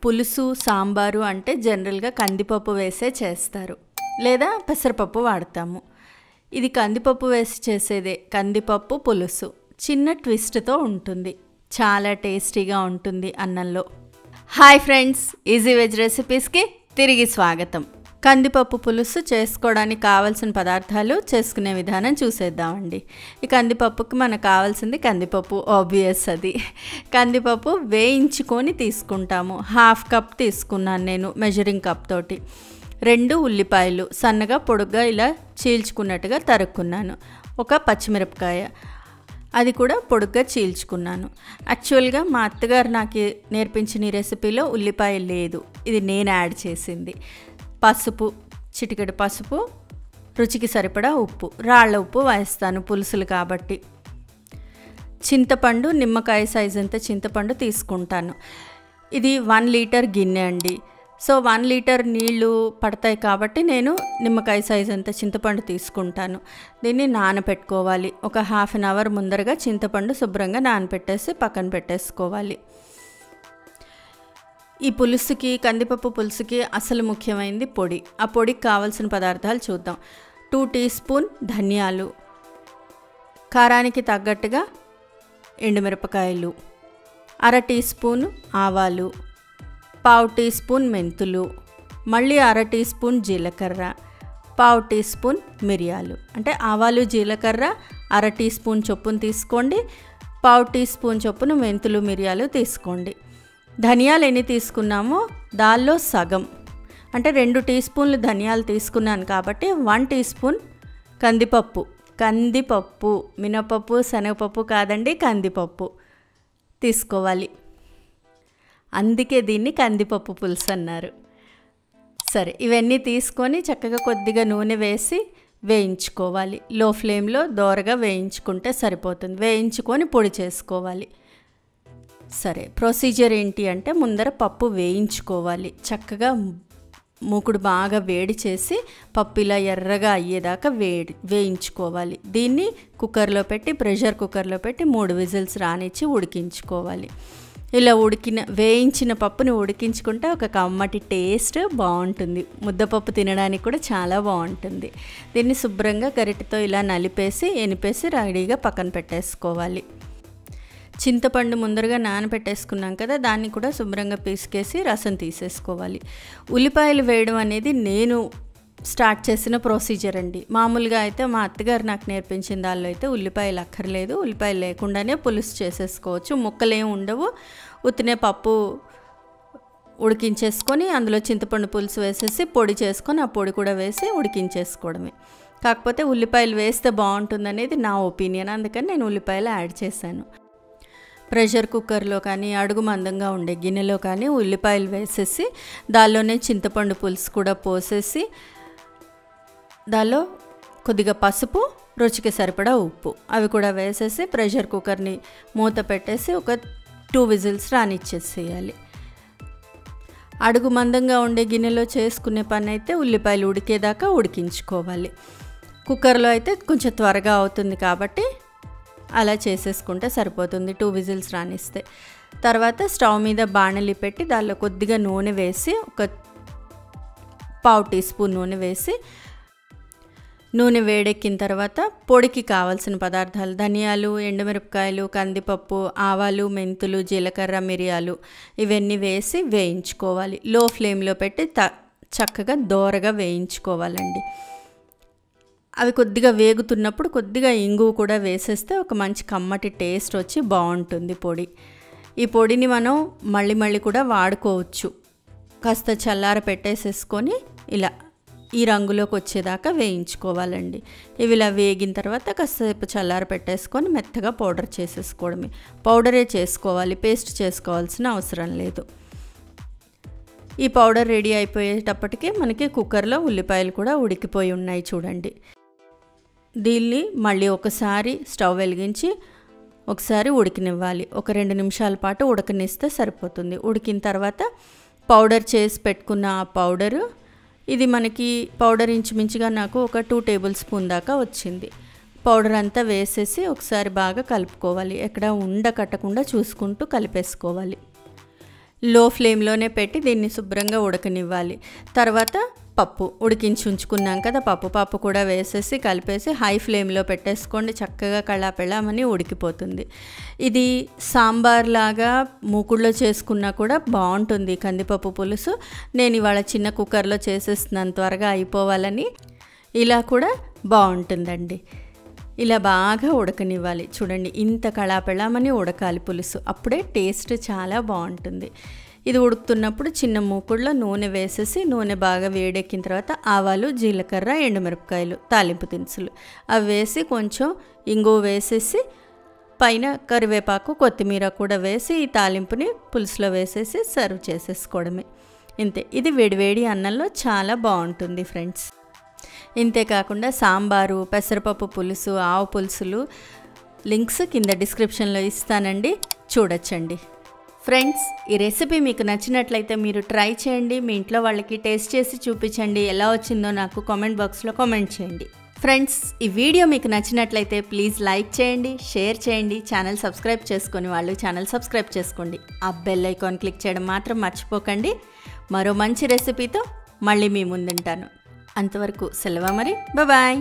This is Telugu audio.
పులుసు సాంబారు అంటే జనరల్గా కందిపప్పు వేసే చేస్తారు, లేదా పెసరపప్పు వాడతాము. ఇది కందిపప్పు వేసి చేసేదే. కందిపప్పు పులుసు చిన్న ట్విస్ట్తో ఉంటుంది, చాలా టేస్టీగా ఉంటుంది అన్నంలో. హాయ్ ఫ్రెండ్స్, ఈజీ వెజ్ రెసిపీస్కి తిరిగి స్వాగతం. కందిపప్పు పులుసు చేసుకోవడానికి కావాల్సిన పదార్థాలు, చేసుకునే విధానం చూసేద్దామండి. ఈ కందిపప్పుకి మనకు కావాల్సింది కందిపప్పు, ఆబ్వియస్ అది. కందిపప్పు వేయించుకొని తీసుకుంటాము. 1/2 కప్ తీసుకున్నాను నేను మెజరింగ్ కప్ తోటి. 2 ఉల్లిపాయలు సన్నగా పొడుగ్గా ఇలా చీల్చుకున్నట్టుగా తరుక్కున్నాను. ఒక పచ్చిమిరపకాయ, అది కూడా పొడుగ్గా చీల్చుకున్నాను. యాక్చువల్గా మా అత్తగారు నాకు నేర్పించిన ఈ రెసిపీలో ఉల్లిపాయ లేదు, ఇది నేను యాడ్ చేసింది. పసుపు, చిటికెడు పసుపు, రుచికి సరిపడా ఉప్పు, రాళ్ళ ఉప్పు వేస్తాను పులుసులు కాబట్టి. చింతపండు నిమ్మకాయ సైజ్ అంత చింతపండు తీసుకుంటాను. ఇది 1 లీటర్ గిన్నె అండి. సో 1 లీటర్ నీళ్లు పడతాయి కాబట్టి నేను నిమ్మకాయ సైజ్ అంత చింతపండు తీసుకుంటాను. దీన్ని నానబెట్టుకోవాలి. ఒక 1/2 అవర్ ముందరగా చింతపండు శుభ్రంగా నానబెట్టేసి పక్కన పెట్టేసుకోవాలి. ఈ పులుసుకి, కందిపప్పు పులుసుకి అసలు ముఖ్యమైనది పొడి. ఆ పొడికి కావాల్సిన పదార్థాలు చూద్దాం. 2 టీ స్పూన్ ధనియాలు, కారానికి తగ్గట్టుగా ఎండుమిరపకాయలు, 1/2 టీ స్పూన్ ఆవాలు, 1/4 టీ స్పూన్ మెంతులు, మళ్ళీ 1/2 టీ స్పూన్ జీలకర్ర, 1/4 టీ స్పూన్ మిరియాలు. అంటే ఆవాలు జీలకర్ర 1/2 టీ స్పూన్ చొప్పున తీసుకోండి. 1/4 టీ స్పూన్ చొప్పున మెంతులు మిరియాలు తీసుకోండి. ధనియాలు ఎన్ని తీసుకున్నామో దానిలో సగం, అంటే 2 టీ స్పూన్లు ధనియాలు తీసుకున్నాను కాబట్టి 1 టీ స్పూన్ కందిపప్పు, మినపప్పు శనగపప్పు కాదండి, కందిపప్పు తీసుకోవాలి. అందుకే దీన్ని కందిపప్పు పులుసు అన్నారు. సరే, ఇవన్నీ తీసుకొని చక్కగా కొద్దిగా నూనె వేసి వేయించుకోవాలి. లో ఫ్లేమ్లో దోరగా వేయించుకుంటే సరిపోతుంది. వేయించుకొని పొడి చేసుకోవాలి. సరే, ప్రొసీజర్ ఏంటి అంటే ముందర పప్పు వేయించుకోవాలి. చక్కగా మూకుడు బాగా వేడి చేసి పప్పు ఇలా ఎర్రగా అయ్యేదాకా వేయించుకోవాలి. దీన్ని కుక్కర్లో పెట్టి, ప్రెషర్ కుక్కర్లో పెట్టి 3 విజిల్స్ రానిచ్చి ఉడికించుకోవాలి. ఇలా వేయించిన పప్పుని ఉడికించుకుంటే ఒక కమ్మటి టేస్ట్ బాగుంటుంది. ముద్దపప్పు తినడానికి కూడా చాలా బాగుంటుంది. దీన్ని శుభ్రంగా గరిటెతో ఇలా నలిపేసి ఎనిపేసి రెడీగా పక్కన పెట్టేసుకోవాలి. చింతపండు ముందరగా నానబెట్టేసుకున్నాం కదా, దాన్ని కూడా శుభ్రంగా పీసుకేసి రసం తీసేసుకోవాలి. ఉల్లిపాయలు వేయడం అనేది నేను స్టార్ట్ చేసిన ప్రొసీజర్ అండి. మామూలుగా అయితే మా అత్తగారు నాకు నేర్పించిన దానిలో అయితే ఉల్లిపాయలు అక్కర్లేదు, ఉల్లిపాయలు లేకుండానే పులుసు చేసేసుకోవచ్చు. ముక్కలేం ఉండవు. ఉత్తినే పప్పు ఉడికించేసుకొని అందులో చింతపండు పులుసు వేసేసి పొడి చేసుకొని ఆ పొడి కూడా వేసి ఉడికించేసుకోవడమే. కాకపోతే ఉల్లిపాయలు వేస్తే బాగుంటుందనేది నా ఒపీనియన్, అందుకని నేను ఉల్లిపాయలు యాడ్ చేశాను. ప్రెషర్ కుక్కర్లో కానీ, అడుగు మందంగా ఉండే గిన్నెలో కానీ ఉల్లిపాయలు వేసేసి దానిలోనే చింతపండు పులుసు కూడా పోసేసి దానిలో కొద్దిగా పసుపు, రుచికి సరిపడా ఉప్పు అవి కూడా వేసేసి ప్రెషర్ కుక్కర్ని మూత పెట్టేసి ఒక 2 విజిల్స్ రానిచ్చేసేయాలి. అడుగు మందంగా ఉండే గిన్నెలో చేసుకునే పని అయితే ఉల్లిపాయలు ఉడికేదాకా ఉడికించుకోవాలి. కుక్కర్లో అయితే కొంచెం త్వరగా అవుతుంది కాబట్టి అలా చేసేసుకుంటే సరిపోతుంది. 2 విజిల్స్ రానిస్తే తర్వాత స్టవ్ మీద బాణలి పెట్టి దానిలో కొద్దిగా నూనె వేసి, ఒక 1/4 టీ స్పూన్ నూనె వేసి, నూనె వేడెక్కిన తర్వాత పొడికి కావాల్సిన పదార్థాలు ధనియాలు, ఎండుమిరపకాయలు, కందిపప్పు, ఆవాలు, మెంతులు, జీలకర్ర, మిరియాలు ఇవన్నీ వేసి వేయించుకోవాలి. లో ఫ్లేమ్లో పెట్టి చక్కగా దోరగా వేయించుకోవాలండి. అవి కొద్దిగా వేగుతున్నప్పుడు కొద్దిగా ఇంగువ కూడా వేసేస్తే ఒక మంచి కమ్మటి టేస్ట్ వచ్చి బాగుంటుంది పొడి. ఈ పొడిని మనం మళ్ళీ కూడా వాడుకోవచ్చు. కాస్త చల్లార పెట్టేసేసుకొని ఇలా ఈ రంగులోకి వచ్చేదాకా వేయించుకోవాలండి. ఇవి ఇలా వేగిన తర్వాత కాసేపు చల్లార పెట్టేసుకొని మెత్తగా పౌడర్ చేసేసుకోవడమే. పౌడరే చేసుకోవాలి, పేస్ట్ చేసుకోవాల్సిన అవసరం లేదు. ఈ పౌడర్ రెడీ అయిపోయేటప్పటికి మనకి కుక్కర్లో ఉల్లిపాయలు కూడా ఉడికిపోయి ఉన్నాయి చూడండి. దీన్ని మళ్ళీ ఒకసారి స్టవ్ వెలిగించి ఒకసారి ఉడికినివ్వాలి. ఒక 2 నిమిషాల పాటు ఉడకనిస్తే సరిపోతుంది. ఉడికిన తర్వాత పౌడర్ చేసి పెట్టుకున్న ఆ పౌడరు, ఇది మనకి పౌడర్ ఇంచుమించుగా నాకు ఒక 2 టేబుల్ స్పూన్ దాకా వచ్చింది. పౌడర్ అంతా వేసేసి ఒకసారి బాగా కలుపుకోవాలి. ఎక్కడ ఉండ కట్టకుండా చూసుకుంటూ కలిపేసుకోవాలి. లో ఫ్లేమ్లోనే పెట్టి దీన్ని శుభ్రంగా ఉడకనివ్వాలి. తర్వాత పప్పు ఉడికించి ఉంచుకున్నాం కదా, పప్పు కూడా వేసేసి కలిపేసి హై ఫ్లేమ్లో పెట్టేసుకోండి. చక్కగా కళాపెళామని ఉడికిపోతుంది. ఇది సాంబార్ లాగా మూకుడులో చేసుకున్నా కూడా బాగుంటుంది కందిపప్పు పులుసు. నేను ఇవాళ చిన్న కుక్కర్లో చేసేస్తున్నాను త్వరగా అయిపోవాలని. ఇలా కూడా బాగుంటుందండి. ఇలా బాగా ఉడకనివ్వాలి. చూడండి, ఇంత కళాపెళామని ఉడకాలి పులుసు, అప్పుడే టేస్ట్ చాలా బాగుంటుంది. ఇది ఉడుకుతున్నప్పుడు చిన్న మూకుడులో నూనె వేసేసి, నూనె బాగా వేడెక్కిన తర్వాత ఆవాలు, జీలకర్ర, ఎండుమిరపకాయలు, తాలింపు దినుసులు అవి వేసి కొంచెం ఇంగువ వేసేసి పైన కరివేపాకు, కొత్తిమీర కూడా వేసి ఈ తాలింపుని పులుసులో వేసేసి సర్వ్ చేసేసుకోవడమే. ఇంతే. ఇది వేడివేడి అన్నంలో చాలా బాగుంటుంది ఫ్రెండ్స్. ఇంతేకాకుండా సాంబారు, పెసరపప్పు పులుసు, ఆవు పులుసులు లింక్స్ కింద డిస్క్రిప్షన్లో ఇస్తానండి, చూడొచ్చండి. ఫ్రెండ్స్, ఈ రెసిపీ మీకు నచ్చినట్లయితే మీరు ట్రై చేయండి. మీ ఇంట్లో వాళ్ళకి టేస్ట్ చేసి చూపించండి. ఎలా వచ్చిందో నాకు కామెంట్ బాక్స్లో కామెంట్ చేయండి. ఫ్రెండ్స్, ఈ వీడియో మీకు నచ్చినట్లయితే ప్లీజ్ లైక్ చేయండి, షేర్ చేయండి. ఛానల్ సబ్స్క్రైబ్ చేసుకొని వాళ్ళు ఛానల్ సబ్స్క్రైబ్ చేసుకోండి. ఆ బెల్ ఐకాన్ క్లిక్ చేయడం మాత్రం మర్చిపోకండి. మరో మంచి రెసిపీతో మళ్ళీ మీ ముందుంటాను. అంతవరకు సెలవు మరి. బాయ్.